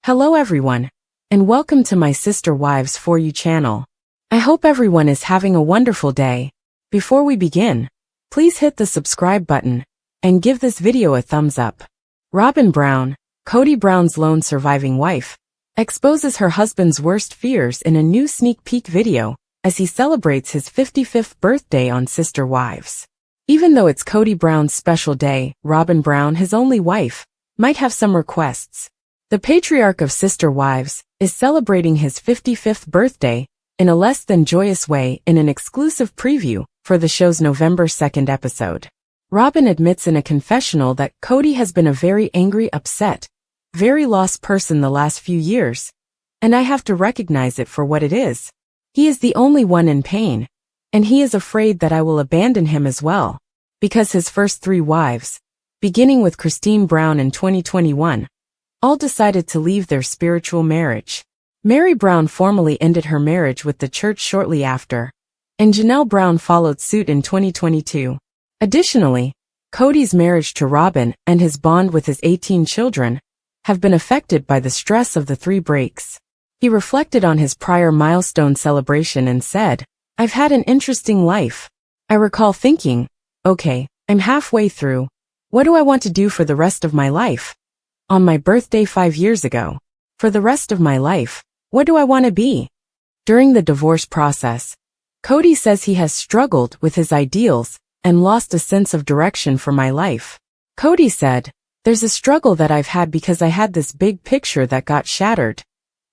Hello everyone, and welcome to my Sister Wives For You channel. I hope everyone is having a wonderful day. Before we begin, please hit the subscribe button and give this video a thumbs up. Robyn Brown, Kody Brown's lone surviving wife, exposes her husband's worst fears in a new sneak peek video as he celebrates his 55th birthday on Sister Wives. Even though it's Kody Brown's special day, Robyn Brown, his only wife, might have some requests. The patriarch of Sister Wives is celebrating his 55th birthday in a less than joyous way in an exclusive preview for the show's November 2nd episode. Robyn admits in a confessional that Kody has been a very angry, upset, very lost person the last few years, and I have to recognize it for what it is. He is the only one in pain, and he is afraid that I will abandon him as well, because his first 3 wives, beginning with Christine Brown in 2021, all decided to leave their spiritual marriage. Mary Brown formally ended her marriage with the church shortly after, and Janelle Brown followed suit in 2022. Additionally, Kody's marriage to Robyn and his bond with his 18 children have been affected by the stress of the 3 breaks. He reflected on his prior milestone celebration and said, "I've had an interesting life. I recall thinking, okay, I'm halfway through. What do I want to do for the rest of my life? On my birthday 5 years ago. For the rest of my life, what do I want to be?" During the divorce process, Kody says he has struggled with his ideals and lost a sense of direction for my life. Kody said, "There's a struggle that I've had because I had this big picture that got shattered,"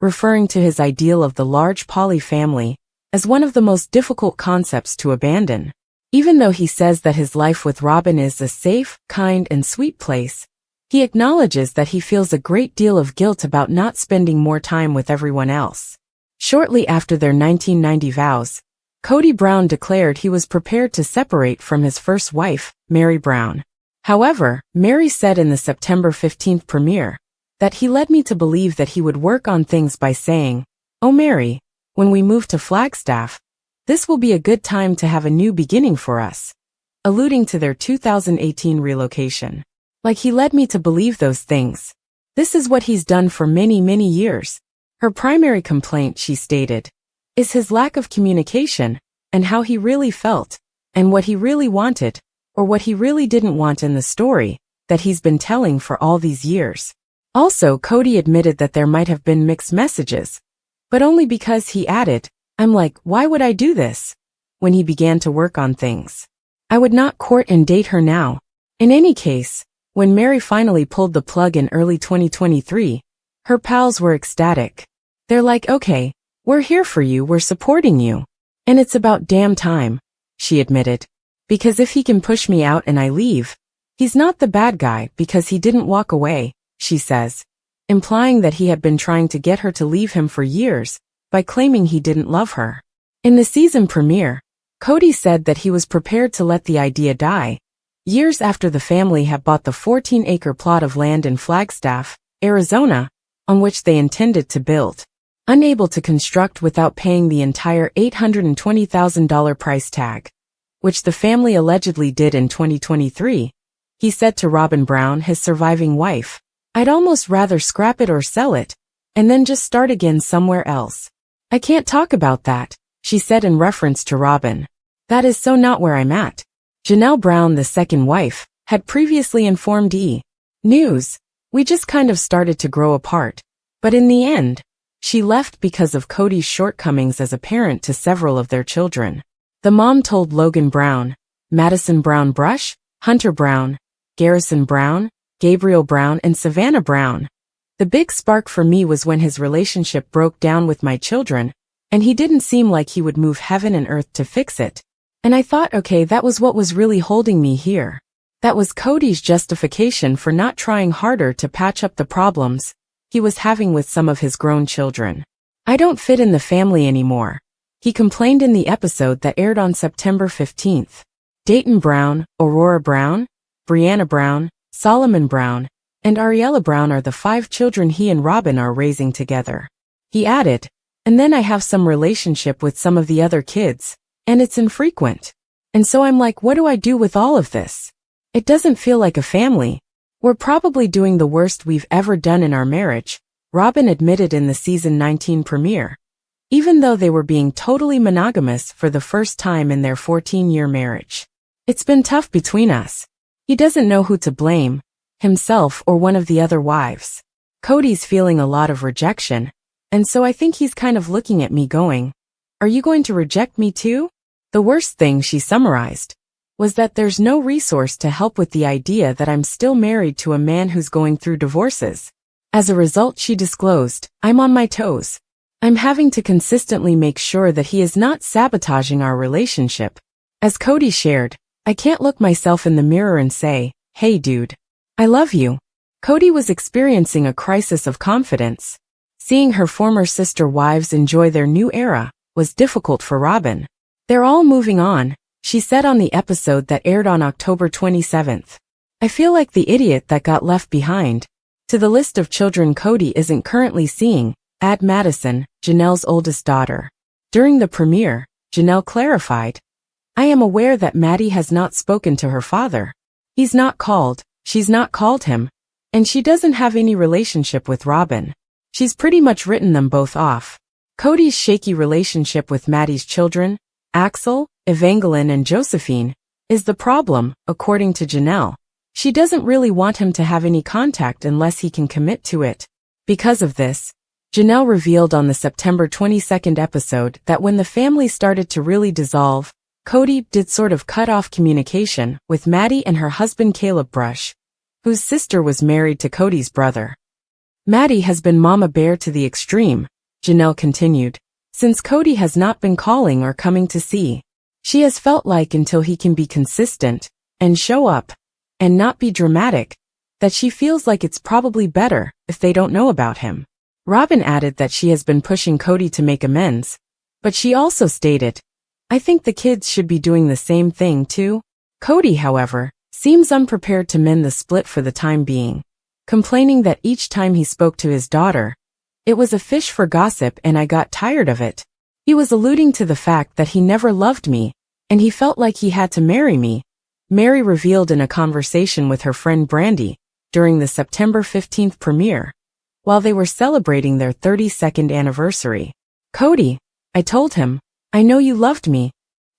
referring to his ideal of the large poly family as one of the most difficult concepts to abandon. Even though he says that his life with Robyn is a safe, kind, and sweet place, he acknowledges that he feels a great deal of guilt about not spending more time with everyone else. Shortly after their 1990 vows, Kody Brown declared he was prepared to separate from his first wife, Mary Brown. However, Mary said in the September 15th premiere that he led me to believe that he would work on things by saying, "Oh Mary, when we move to Flagstaff, this will be a good time to have a new beginning for us," alluding to their 2018 relocation. Like he led me to believe those things. This is what he's done for many, many years. Her primary complaint, she stated, is his lack of communication and how he really felt and what he really wanted or what he really didn't want in the story that he's been telling for all these years. Also, Kody admitted that there might have been mixed messages, but only because he added, "I'm like, why would I do this?" when he began to work on things. "I would not court and date her now." In any case, when Mary finally pulled the plug in early 2023, her pals were ecstatic. They're like, "Okay, we're here for you, we're supporting you. And it's about damn time," she admitted. "Because if he can push me out and I leave, he's not the bad guy because he didn't walk away," she says, implying that he had been trying to get her to leave him for years by claiming he didn't love her. In the season premiere, Kody said that he was prepared to let the idea die, years after the family had bought the 14-acre plot of land in Flagstaff, Arizona, on which they intended to build. Unable to construct without paying the entire $820,000 price tag, which the family allegedly did in 2023, he said to Robyn Brown, his surviving wife, "I'd almost rather scrap it or sell it, and then just start again somewhere else. I can't talk about that," she said in reference to Robyn. "That is so not where I'm at." Janelle Brown, the second wife, had previously informed E! News, "We just kind of started to grow apart, but in the end, she left because of Kody's shortcomings as a parent to several of their children." The mom told Logan Brown, Madison Brown Brush, Hunter Brown, Garrison Brown, Gabriel Brown, and Savannah Brown, "The big spark for me was when his relationship broke down with my children, and he didn't seem like he would move heaven and earth to fix it. And I thought, okay, that was what was really holding me here. That was Kody's justification for not trying harder to patch up the problems he was having with some of his grown children. I don't fit in the family anymore," he complained in the episode that aired on September 15th. Dayton Brown, Aurora Brown, Brianna Brown, Solomon Brown, and Ariella Brown are the 5 children he and Robyn are raising together. He added, "And then I have some relationship with some of the other kids, and it's infrequent. And so I'm like, what do I do with all of this? It doesn't feel like a family. We're probably doing the worst we've ever done in our marriage," Robyn admitted in the season 19 premiere, even though they were being totally monogamous for the first time in their 14-year marriage. It's been tough between us. He doesn't know who to blame, himself or one of the other wives. Kody's feeling a lot of rejection, and so I think he's kind of looking at me going, "Are you going to reject me too?" The worst thing, she summarized, was that there's no resource to help with the idea that I'm still married to a man who's going through divorces. As a result, she disclosed, "I'm on my toes. I'm having to consistently make sure that he is not sabotaging our relationship." As Kody shared, "I can't look myself in the mirror and say, 'Hey dude, I love you.'" Kody was experiencing a crisis of confidence. Seeing her former sister wives enjoy their new era was difficult for Robyn. "They're all moving on," she said on the episode that aired on October 27th. "I feel like the idiot that got left behind." To the list of children Kody isn't currently seeing, add Madison, Janelle's oldest daughter. During the premiere, Janelle clarified, "I am aware that Maddie has not spoken to her father. She's not called him, and she doesn't have any relationship with Robyn. She's pretty much written them both off." Kody's shaky relationship with Maddie's children, Axel, Evangeline and Josephine, is the problem, according to Janelle. She doesn't really want him to have any contact unless he can commit to it. Because of this, Janelle revealed on the September 22nd episode that when the family started to really dissolve, Kody did sort of cut off communication with Maddie and her husband Caleb Brush, whose sister was married to Kody's brother. "Maddie has been mama bear to the extreme," Janelle continued, "since Kody has not been calling or coming to see. She has felt like until he can be consistent and show up and not be dramatic, that she feels like it's probably better if they don't know about him." Robyn added that she has been pushing Kody to make amends, but she also stated, "I think the kids should be doing the same thing too." Kody, however, seems unprepared to mend the split for the time being, complaining that each time he spoke to his daughter, it was a fish for gossip and I got tired of it. He was alluding to the fact that he never loved me, and he felt like he had to marry me, Mary revealed in a conversation with her friend Brandy during the September 15th premiere, while they were celebrating their 32nd anniversary. "Kody, I told him, I know you loved me."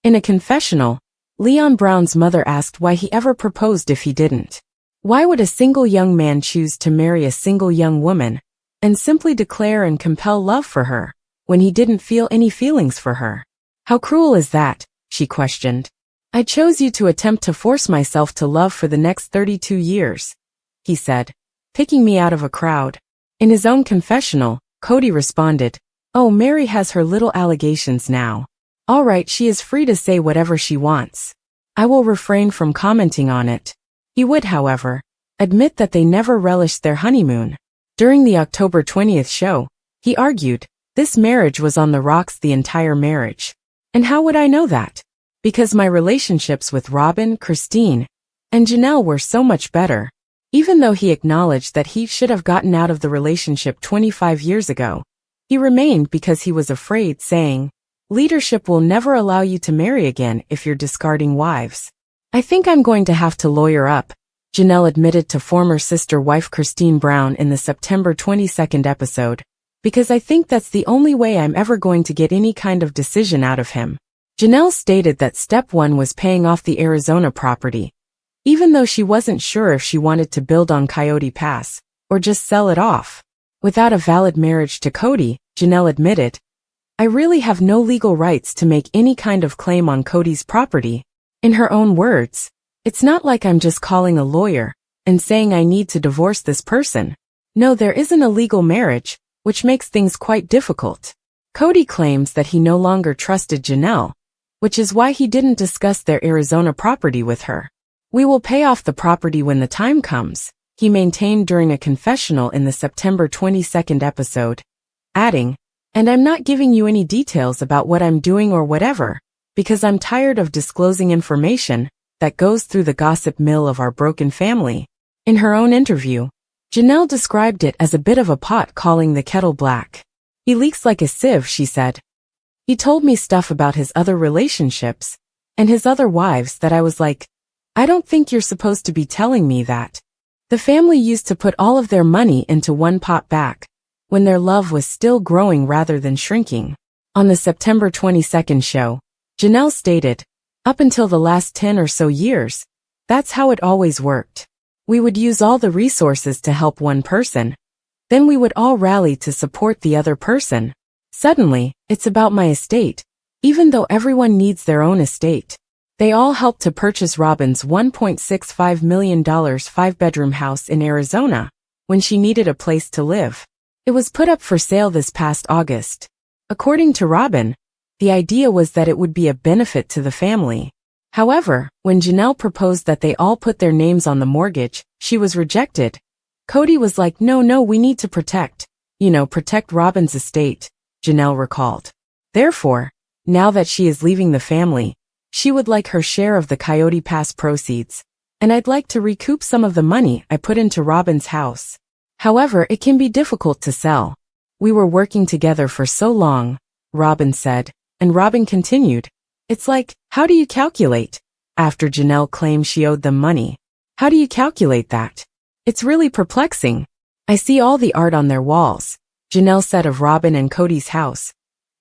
In a confessional, Leon Brown's mother asked why he ever proposed if he didn't. Why would a single young man choose to marry a single young woman and simply declare and compel love for her when he didn't feel any feelings for her? "How cruel is that?" she questioned. "I chose you to attempt to force myself to love for the next 32 years, he said, picking me out of a crowd. In his own confessional, Kody responded, "Oh, Mary has her little allegations now. All right, she is free to say whatever she wants. I will refrain from commenting on it." He would, however, admit that they never relished their honeymoon. During the October 20th show, he argued, "This marriage was on the rocks the entire marriage. And how would I know that? Because my relationships with Robyn, Christine, and Janelle were so much better." Even though he acknowledged that he should have gotten out of the relationship 25 years ago, he remained because he was afraid, saying, "Leadership will never allow you to marry again if you're discarding wives." "I think I'm going to have to lawyer up," Janelle admitted to former sister wife Christine Brown in the September 22nd episode, "because I think that's the only way I'm ever going to get any kind of decision out of him." Janelle stated that step one was paying off the Arizona property, even though she wasn't sure if she wanted to build on Coyote Pass or just sell it off. Without a valid marriage to Kody, Janelle admitted, "I really have no legal rights to make any kind of claim on Kody's property." In her own words, "It's not like I'm just calling a lawyer and saying I need to divorce this person. No, there isn't a legal marriage, which makes things quite difficult." Kody claims that he no longer trusted Janelle, which is why he didn't discuss their Arizona property with her. "We will pay off the property when the time comes," he maintained during a confessional in the September 22nd episode, adding, "And I'm not giving you any details about what I'm doing or whatever, because I'm tired of disclosing information that goes through the gossip mill of our broken family." In her own interview, Janelle described it as a bit of a pot calling the kettle black. "He leaks like a sieve," she said. "He told me stuff about his other relationships and his other wives that I was like, I don't think you're supposed to be telling me that. The family used to put all of their money into one pot back when their love was still growing rather than shrinking. On the September 22nd show, Janelle stated, "Up until the last 10 or so years, that's how it always worked. We would use all the resources to help one person. Then we would all rally to support the other person. Suddenly, it's about my estate, even though everyone needs their own estate." They all helped to purchase Robyn's $1.65 million 5-bedroom house in Arizona when she needed a place to live. It was put up for sale this past August. According to Robyn, the idea was that it would be a benefit to the family. However, when Janelle proposed that they all put their names on the mortgage, she was rejected. Kody was like, no, we need to protect Robyn's estate, Janelle recalled. Therefore, now that she is leaving the family, she would like her share of the Coyote Pass proceeds, and I'd like to recoup some of the money I put into Robyn's house. However, it can be difficult to sell. We were working together for so long, Robyn said, and Robyn continued, "It's like, how do you calculate?" After Janelle claimed she owed them money. "How do you calculate that? It's really perplexing. I see all the art on their walls," Janelle said of Robyn and Kody's house.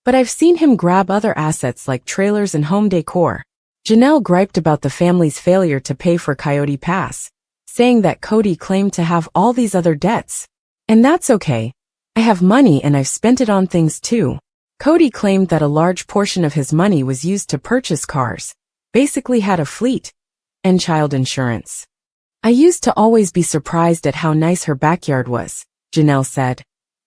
"But I've seen him grab other assets like trailers and home decor." Janelle griped about the family's failure to pay for Coyote Pass, saying that Kody claimed to have all these other debts. "And that's okay. I have money and I've spent it on things too." Kody claimed that a large portion of his money was used to purchase cars, basically had a fleet, and child insurance. "I used to always be surprised at how nice her backyard was," Janelle said,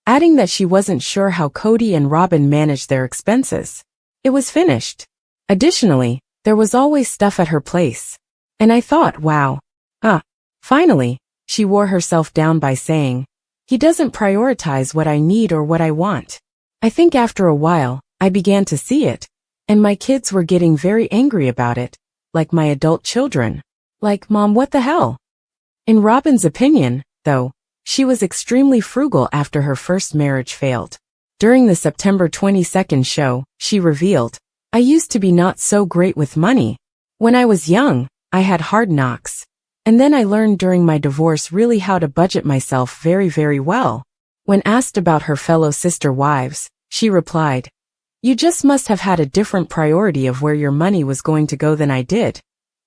adding that she wasn't sure how Kody and Robyn managed their expenses. "It was finished. Additionally, there was always stuff at her place. And I thought, wow. Finally, she wore herself down by saying, "He doesn't prioritize what I need or what I want." "I think after a while, I began to see it, and my kids were getting very angry about it, like my adult children. Like, Mom, what the hell?" In Robyn's opinion, though, she was extremely frugal after her first marriage failed. During the September 22nd show, she revealed, "I used to be not so great with money. When I was young, I had hard knocks. And then I learned during my divorce really how to budget myself very, very well." When asked about her fellow sister wives, she replied, "You just must have had a different priority of where your money was going to go than I did.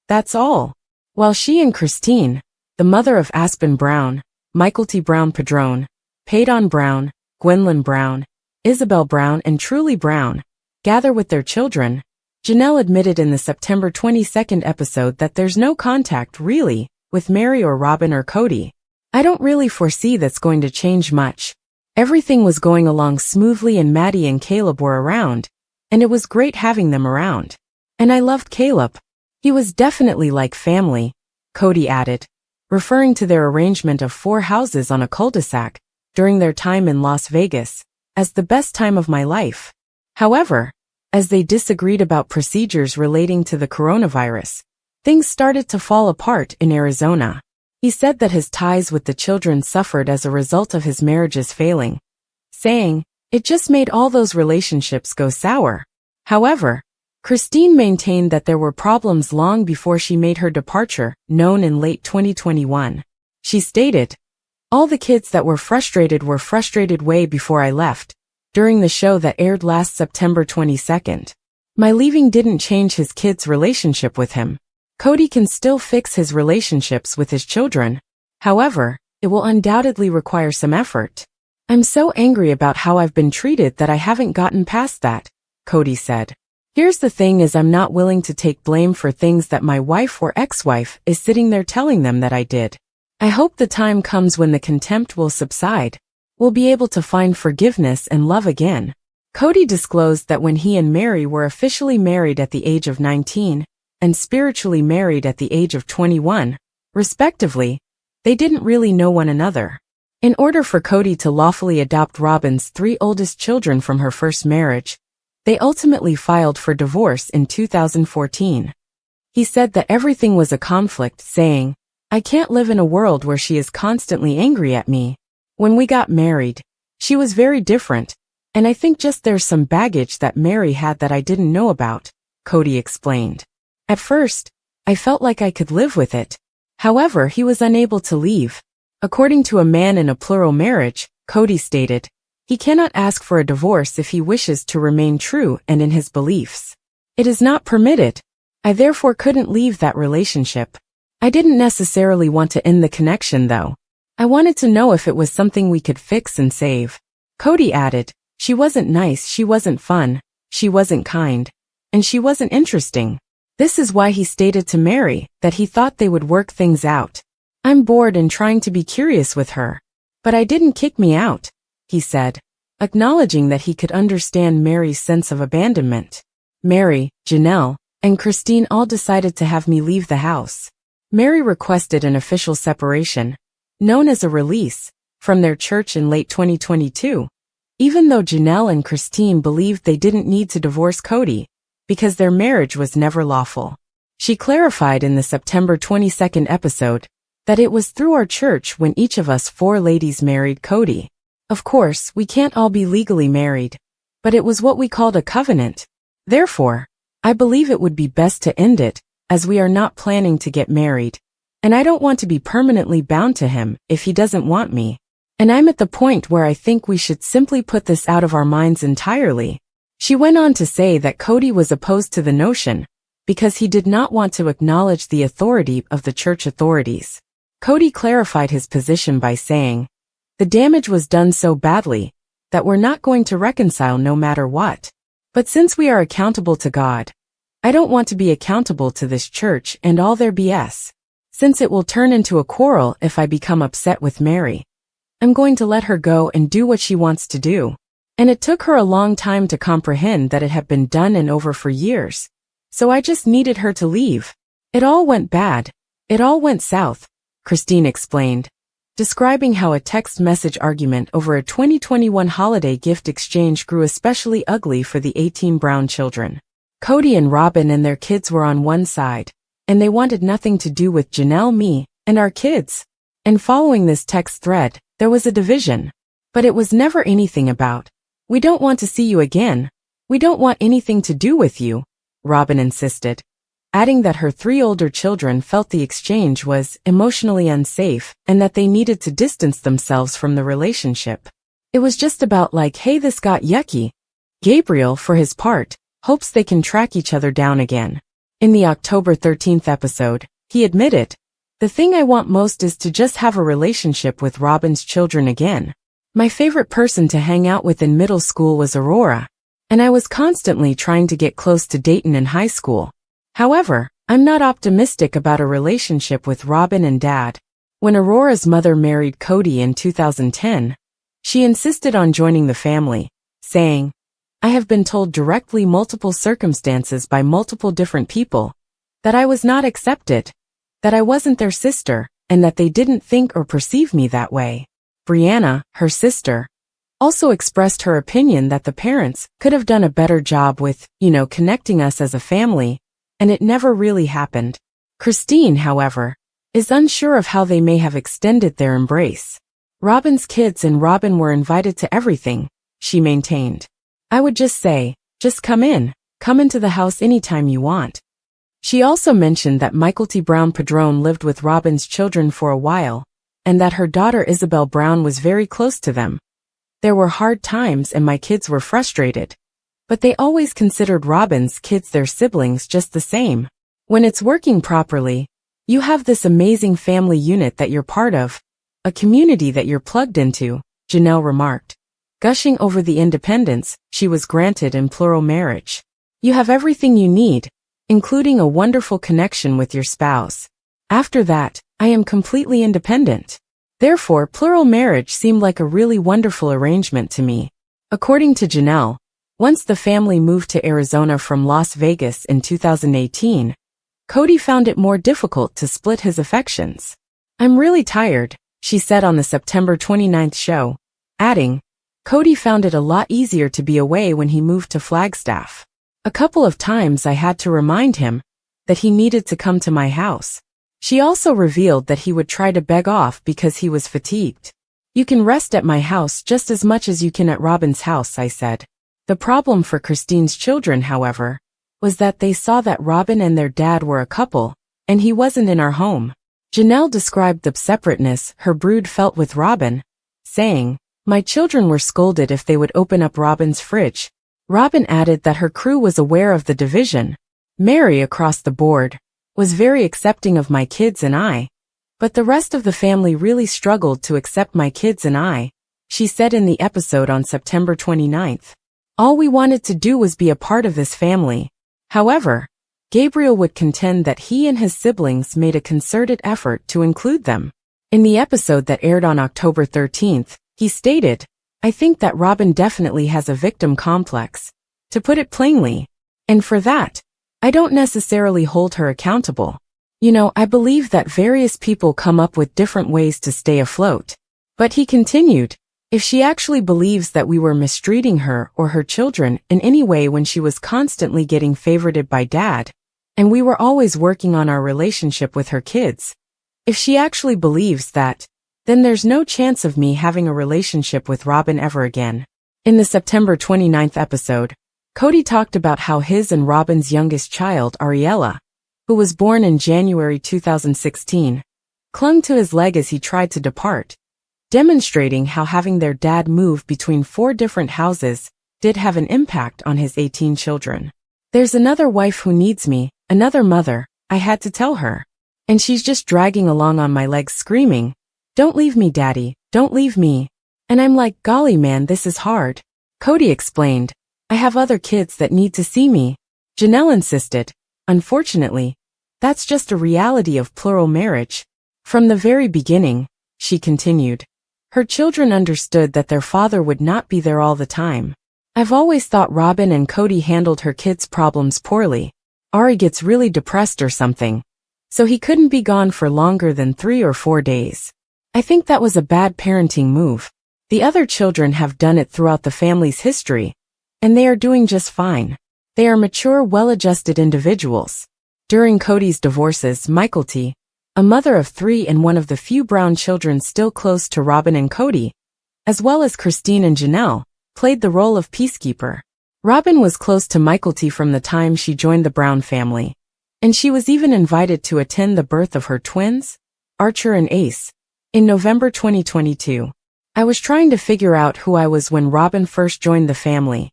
That's all." While she and Christine, the mother of Aspen Brown, Michael T. Brown Padron, Paydon Brown, Gwendolyn Brown, Isabel Brown and Truly Brown, gather with their children, Janelle admitted in the September 22nd episode that there's no contact, really, with Mary or Robyn or Kody. "I don't really foresee that's going to change much. Everything was going along smoothly and Maddie and Caleb were around, and it was great having them around. And I loved Caleb. He was definitely like family," Kody added, referring to their arrangement of 4 houses on a cul-de-sac during their time in Las Vegas as the best time of my life. However, as they disagreed about procedures relating to the coronavirus, things started to fall apart in Arizona. He said that his ties with the children suffered as a result of his marriages failing, saying, "It just made all those relationships go sour." However, Christine maintained that there were problems long before she made her departure, known in late 2021. She stated, "All the kids that were frustrated way before I left, during the show that aired last September 22nd. My leaving didn't change his kids' relationship with him. Kody can still fix his relationships with his children. However, it will undoubtedly require some effort. I'm so angry about how I've been treated that I haven't gotten past that," Kody said. "Here's the thing is I'm not willing to take blame for things that my wife or ex-wife is sitting there telling them that I did. I hope the time comes when the contempt will subside. We'll be able to find forgiveness and love again." Kody disclosed that when he and Mary were officially married at the age of 19 and spiritually married at the age of 21, respectively, they didn't really know one another. In order for Kody to lawfully adopt Robyn's 3 oldest children from her first marriage, they ultimately filed for divorce in 2014. He said that everything was a conflict, saying, "I can't live in a world where she is constantly angry at me. When we got married, she was very different, and I think just there's some baggage that Mary had that I didn't know about," Kody explained. "At first, I felt like I could live with it. However, he was unable to leave." According to A Man in a Plural Marriage, Kody stated, He cannot ask for a divorce if he wishes to remain true and in his beliefs. It is not permitted. I therefore couldn't leave that relationship. I didn't necessarily want to end the connection though. I wanted to know if it was something we could fix and save. Kody added, she wasn't nice, she wasn't fun, she wasn't kind, and she wasn't interesting. This is why he stated to Mary that he thought they would work things out. I'm bored and trying to be curious with her. But I didn't kick me out, he said, acknowledging that he could understand Mary's sense of abandonment. Mary, Janelle, and Christine all decided to have me leave the house. Mary requested an official separation, known as a release, from their church in late 2022, even though Janelle and Christine believed they didn't need to divorce Kody, because their marriage was never lawful. She clarified in the September 22nd episode that it was through our church when each of us 4 ladies married Kody. Of course, we can't all be legally married, but it was what we called a covenant. Therefore, I believe it would be best to end it, as we are not planning to get married, and I don't want to be permanently bound to him if he doesn't want me. And I'm at the point where I think we should simply put this out of our minds entirely. She went on to say that Kody was opposed to the notion, because he did not want to acknowledge the authority of the church authorities. Kody clarified his position by saying, the damage was done so badly that we're not going to reconcile no matter what. But since we are accountable to God, I don't want to be accountable to this church and all their BS. Since it will turn into a quarrel if I become upset with Mary, I'm going to let her go and do what she wants to do. And it took her a long time to comprehend that it had been done and over for years. So I just needed her to leave. It all went bad. It all went south, Christine explained, describing how a text message argument over a 2021 holiday gift exchange grew especially ugly for the 18 Brown children. Kody and Robyn and their kids were on one side, and they wanted nothing to do with Janelle, me, and our kids. And following this text thread, there was a division. But it was never anything about, we don't want to see you again. We don't want anything to do with you, Robyn insisted, adding that her 3 older children felt the exchange was emotionally unsafe and that they needed to distance themselves from the relationship. It was just about like, hey, this got yucky. Gabriel, for his part, hopes they can track each other down again. In the October 13th episode, he admitted, the thing I want most is to just have a relationship with Robyn's children again. My favorite person to hang out with in middle school was Aurora, and I was constantly trying to get close to Dayton in high school. However, I'm not optimistic about a relationship with Robyn and Dad. When Aurora's mother married Kody in 2010, she insisted on joining the family, saying, I have been told directly multiple circumstances by multiple different people that I was not accepted, that I wasn't their sister, and that they didn't think or perceive me that way. Brianna, her sister, also expressed her opinion that the parents could have done a better job with, connecting us as a family, and it never really happened. Christine, however, is unsure of how they may have extended their embrace. Robyn's kids and Robyn were invited to everything, she maintained. I would just say, just come into the house anytime you want. She also mentioned that Michael T. Brown Padron lived with Robyn's children for a while, and that her daughter Isabel Brown was very close to them. There were hard times and my kids were frustrated, but they always considered Robyn's kids their siblings just the same. When it's working properly, you have this amazing family unit that you're part of, a community that you're plugged into, Janelle remarked, gushing over the independence she was granted in plural marriage. You have everything you need, including a wonderful connection with your spouse. After that, I am completely independent. Therefore, plural marriage seemed like a really wonderful arrangement to me. According to Janelle, once the family moved to Arizona from Las Vegas in 2018, Kody found it more difficult to split his affections. I'm really tired, she said on the September 29th show, adding, Kody found it a lot easier to be away when he moved to Flagstaff. A couple of times I had to remind him that he needed to come to my house. She also revealed that he would try to beg off because he was fatigued. You can rest at my house just as much as you can at Robyn's house, I said. The problem for Christine's children, however, was that they saw that Robyn and their dad were a couple, and he wasn't in our home. Janelle described the separateness her brood felt with Robyn, saying, My children were scolded if they would open up Robyn's fridge. Robyn added that her crew was aware of the division. Mary, across the board, was very accepting of my kids and I. But the rest of the family really struggled to accept my kids and I, she said in the episode on September 29th. All we wanted to do was be a part of this family. However, Gabriel would contend that he and his siblings made a concerted effort to include them. In the episode that aired on October 13th, he stated, "I think that Robyn definitely has a victim complex, to put it plainly. And for that, I don't necessarily hold her accountable. You know, I believe that various people come up with different ways to stay afloat." But he continued, if she actually believes that we were mistreating her or her children in any way when she was constantly getting favorited by Dad, and we were always working on our relationship with her kids, if she actually believes that, then there's no chance of me having a relationship with Robyn ever again. In the September 29th episode, Kody talked about how his and Robyn's youngest child, Ariella, who was born in January 2016, clung to his leg as he tried to depart, demonstrating how having their dad move between 4 different houses did have an impact on his 18 children. "There's another wife who needs me, another mother," I had to tell her. "And she's just dragging along on my legs screaming, 'Don't leave me, Daddy, don't leave me.' And I'm like, golly man, this is hard." Kody explained, "I have other kids that need to see me." Janelle insisted, "Unfortunately, that's just a reality of plural marriage. From the very beginning," she continued, "her children understood that their father would not be there all the time. I've always thought Robyn and Kody handled her kids' problems poorly. Ari gets really depressed or something, so he couldn't be gone for longer than 3 or 4 days. I think that was a bad parenting move. The other children have done it throughout the family's history, and they are doing just fine. They are mature, well-adjusted individuals." During Kody's divorces, Mykelti, a mother of 3 and one of the few brown children still close to Robyn and Kody, as well as Christine and Janelle, played the role of peacekeeper. Robyn was close to Mykelti from the time she joined the Brown family, and she was even invited to attend the birth of her twins, Archer and Ace, in November 2022. "I was trying to figure out who I was when Robyn first joined the family,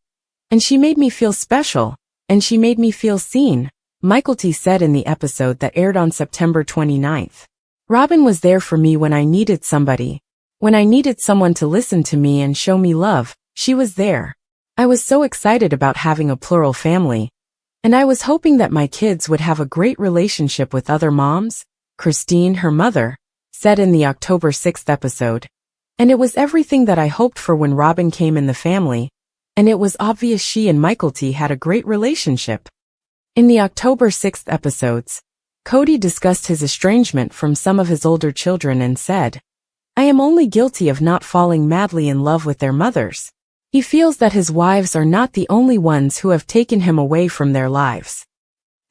and she made me feel special, and she made me feel seen," Mykelti said in the episode that aired on September 29th. "Robyn was there for me when I needed somebody. When I needed someone to listen to me and show me love, she was there. I was so excited about having a plural family, and I was hoping that my kids would have a great relationship with other moms," Christine, her mother, said in the October 6th episode. "And it was everything that I hoped for when Robyn came in the family, and it was obvious she and Mykelti had a great relationship." In the October 6th episodes, Kody discussed his estrangement from some of his older children and said, "I am only guilty of not falling madly in love with their mothers." He feels that his wives are not the only ones who have taken him away from their lives.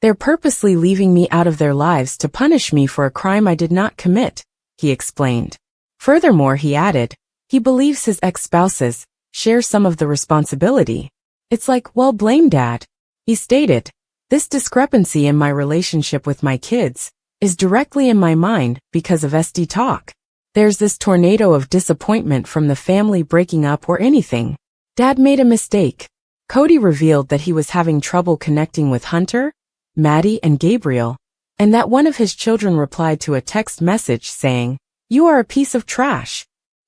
"They're purposely leaving me out of their lives to punish me for a crime I did not commit," he explained. Furthermore, he added, he believes his ex-spouses share some of the responsibility. "It's like, well, blame Dad," he stated. "This discrepancy in my relationship with my kids is directly in my mind because of SD talk. There's this tornado of disappointment from the family breaking up or anything. Dad made a mistake." Kody revealed that he was having trouble connecting with Hunter, Maddie, and Gabriel, and that one of his children replied to a text message saying, "You are a piece of trash."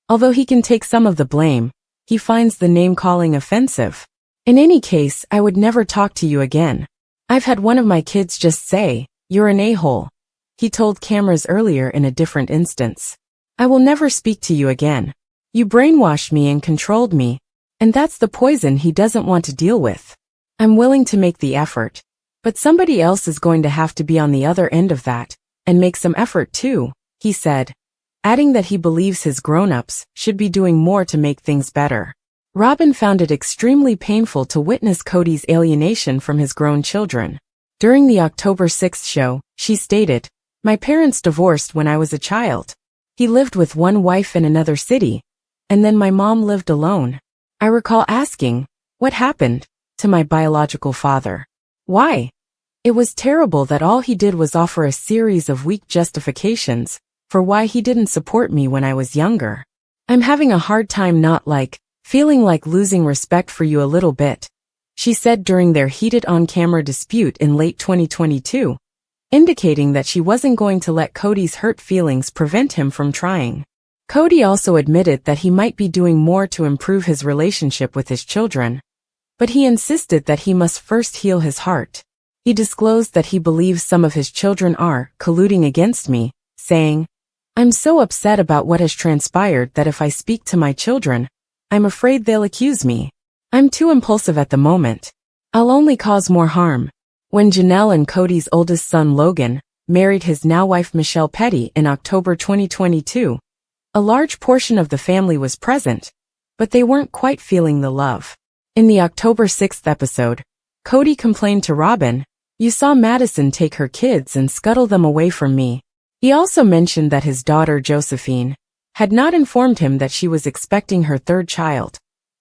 Although he can take some of the blame, he finds the name-calling offensive. "In any case, I would never talk to you again. I've had one of my kids just say, 'You're an a-hole,'" he told cameras earlier in a different instance. "I will never speak to you again. You brainwashed me and controlled me, and that's the poison he doesn't want to deal with. I'm willing to make the effort, but somebody else is going to have to be on the other end of that, and make some effort too," he said, adding that he believes his grown-ups should be doing more to make things better. Robyn found it extremely painful to witness Kody's alienation from his grown children. During the October 6th show, she stated, "My parents divorced when I was a child. He lived with one wife in another city, and then my mom lived alone. I recall asking, 'What happened?' to my biological father. Why? It was terrible that all he did was offer a series of weak justifications for why he didn't support me when I was younger. I'm having a hard time not feeling like losing respect for you a little bit, she said during their heated on-camera dispute in late 2022, indicating that she wasn't going to let Kody's hurt feelings prevent him from trying. Kody also admitted that he might be doing more to improve his relationship with his children, but he insisted that he must first heal his heart. He disclosed that he believes some of his children are colluding against me, saying, "I'm so upset about what has transpired that if I speak to my children, I'm afraid they'll accuse me. I'm too impulsive at the moment. I'll only cause more harm." When Janelle and Kody's oldest son Logan married his now wife Michelle Petty in October 2022, a large portion of the family was present, but they weren't quite feeling the love. In the October 6th episode, Kody complained to Robyn, "You saw Madison take her kids and scuttle them away from me." He also mentioned that his daughter Josephine had not informed him that she was expecting her third child,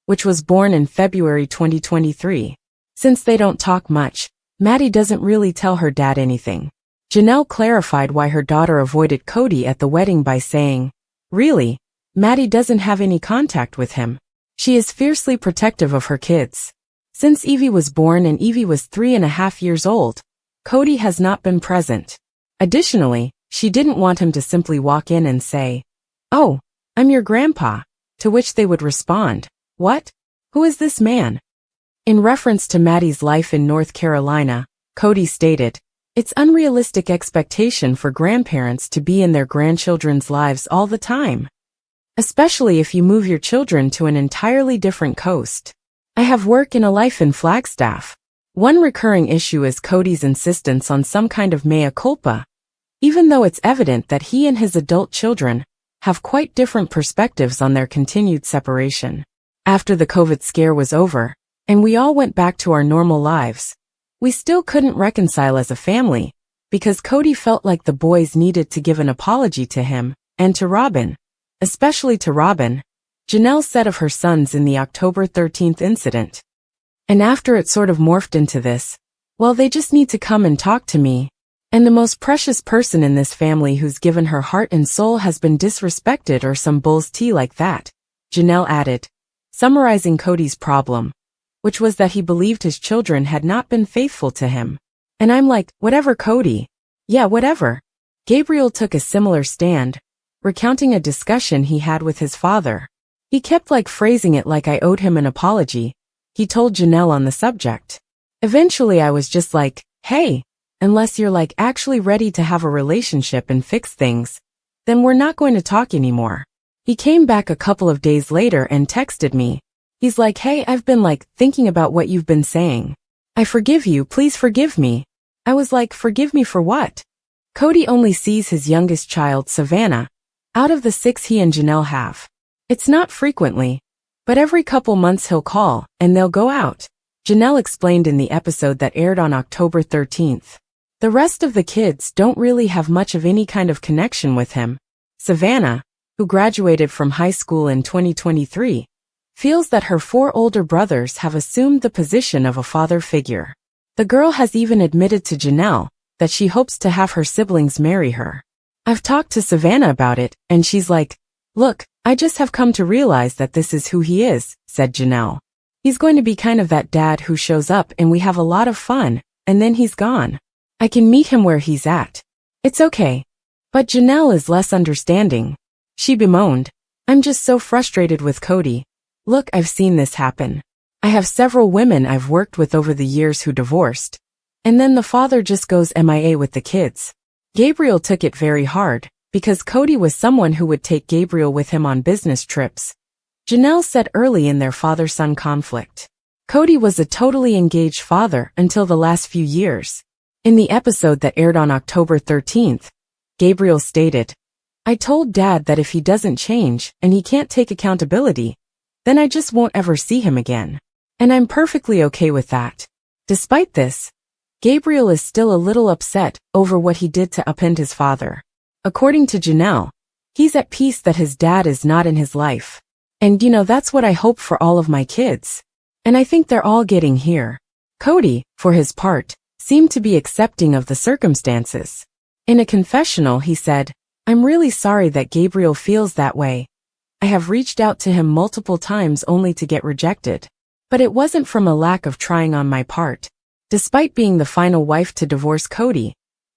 which was born in February 2023. Since they don't talk much, Maddie doesn't really tell her dad anything. Janelle clarified why her daughter avoided Kody at the wedding by saying, "Really, Maddie doesn't have any contact with him. She is fiercely protective of her kids. Since Evie was born and Evie was 3.5 years old, Kody has not been present." Additionally, she didn't want him to simply walk in and say, "Oh, I'm your grandpa," to which they would respond, "What? Who is this man?" In reference to Maddie's life in North Carolina, Kody stated, "It's unrealistic expectation for grandparents to be in their grandchildren's lives all the time, especially if you move your children to an entirely different coast. I have work and a life in Flagstaff." One recurring issue is Kody's insistence on some kind of mea culpa, even though it's evident that he and his adult children have quite different perspectives on their continued separation. After the COVID scare was over, and we all went back to our normal lives, we still couldn't reconcile as a family, because Kody felt like the boys needed to give an apology to him, and to Robyn. Especially to Robyn, Janelle said of her sons in the October 13th incident. "And after it sort of morphed into this, well, they just need to come and talk to me. And the most precious person in this family who's given her heart and soul has been disrespected or some bull's tea like that," Janelle added, summarizing Kody's problem, which was that he believed his children had not been faithful to him. "And I'm like, whatever, Kody. Yeah, whatever." Gabriel took a similar stand, recounting a discussion he had with his father. He kept phrasing it like I owed him an apology, he told Janelle on the subject. "Eventually I was just like, hey, unless you're actually ready to have a relationship and fix things, then we're not going to talk anymore." He came back a couple of days later and texted me. He's like, "Hey, I've been thinking about what you've been saying. I forgive you, please forgive me." I was like, "Forgive me for what?" Kody only sees his youngest child, Savannah, out of the 6 he and Janelle have. It's not frequently, but every couple months he'll call, and they'll go out, Janelle explained in the episode that aired on October 13th. The rest of the kids don't really have much of any kind of connection with him. Savannah, who graduated from high school in 2023, feels that her 4 older brothers have assumed the position of a father figure. The girl has even admitted to Janelle that she hopes to have her siblings marry her. "I've talked to Savannah about it, and she's like, look, I just have come to realize that this is who he is," said Janelle. "He's going to be kind of that dad who shows up and we have a lot of fun, and then he's gone. I can meet him where he's at. It's okay." But Janelle is less understanding. She bemoaned, "I'm just so frustrated with Kody. Look, I've seen this happen. I have several women I've worked with over the years who divorced, and then the father just goes MIA with the kids." Gabriel took it very hard, because Kody was someone who would take Gabriel with him on business trips. Janelle said early in their father-son conflict, Kody was a totally engaged father until the last few years. In the episode that aired on October 13th, Gabriel stated, "I told Dad that if he doesn't change and he can't take accountability, then I just won't ever see him again. And I'm perfectly okay with that." Despite this, Gabriel is still a little upset over what he did to upend his father. According to Janelle, he's at peace that his dad is not in his life. "And that's what I hope for all of my kids. And I think they're all getting here." Kody, for his part, seemed to be accepting of the circumstances. In a confessional he said, "I'm really sorry that Gabriel feels that way. I have reached out to him multiple times only to get rejected. But it wasn't from a lack of trying on my part. Despite being the final wife to divorce Kody,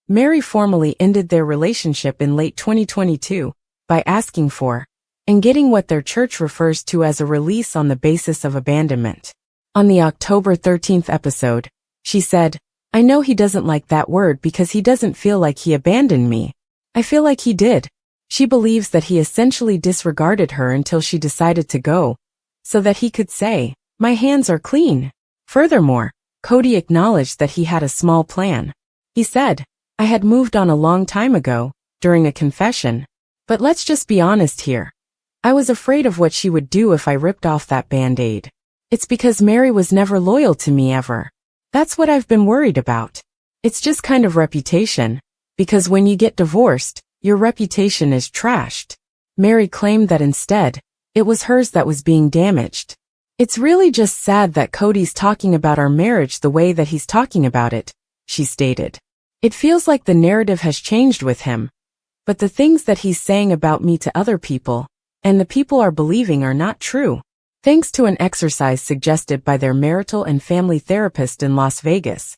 Meri formally ended their relationship in late 2022 by asking for and getting what their church refers to as a release on the basis of abandonment. On the October 13th episode, she said, "I know he doesn't like that word because he doesn't feel like he abandoned me. I feel like he did." She believes that he essentially disregarded her until she decided to go, so that he could say, "My hands are clean." Furthermore, Kody acknowledged that he had a small plan. He said, "I had moved on a long time ago," during a confession. But let's just be honest here. I was afraid of what she would do if I ripped off that band-aid. It's because Meri was never loyal to me ever. That's what I've been worried about. It's just kind of reputation, because when you get divorced, your reputation is trashed. Meri claimed that instead, it was hers that was being damaged. "It's really just sad that Kody's talking about our marriage the way that he's talking about it," she stated. "It feels like the narrative has changed with him. But the things that he's saying about me to other people, and the people are believing are not true." Thanks to an exercise suggested by their marital and family therapist in Las Vegas,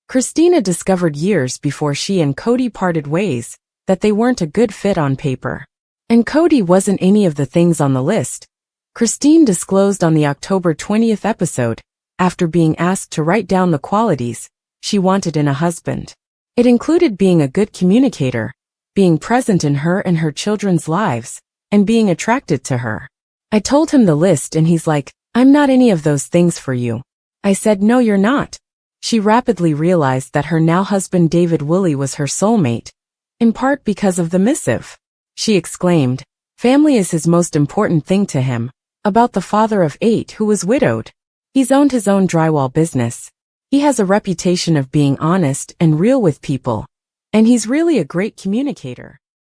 Christina discovered years before she and Kody parted ways that they weren't a good fit on paper. And Kody wasn't any of the things on the list. Christine disclosed on the October 20th episode, after being asked to write down the qualities she wanted in a husband. It included being a good communicator, being present in her and her children's lives, and being attracted to her. I told him the list and he's like, "I'm not any of those things for you." I said, "No, you're not." She rapidly realized that her now husband David Woolley was her soulmate, in part because of the missive. She exclaimed, "Family is his most important thing to him," about the father of 8 who was widowed. He's owned his own drywall business. He has a reputation of being honest and real with people, and he's really a great communicator.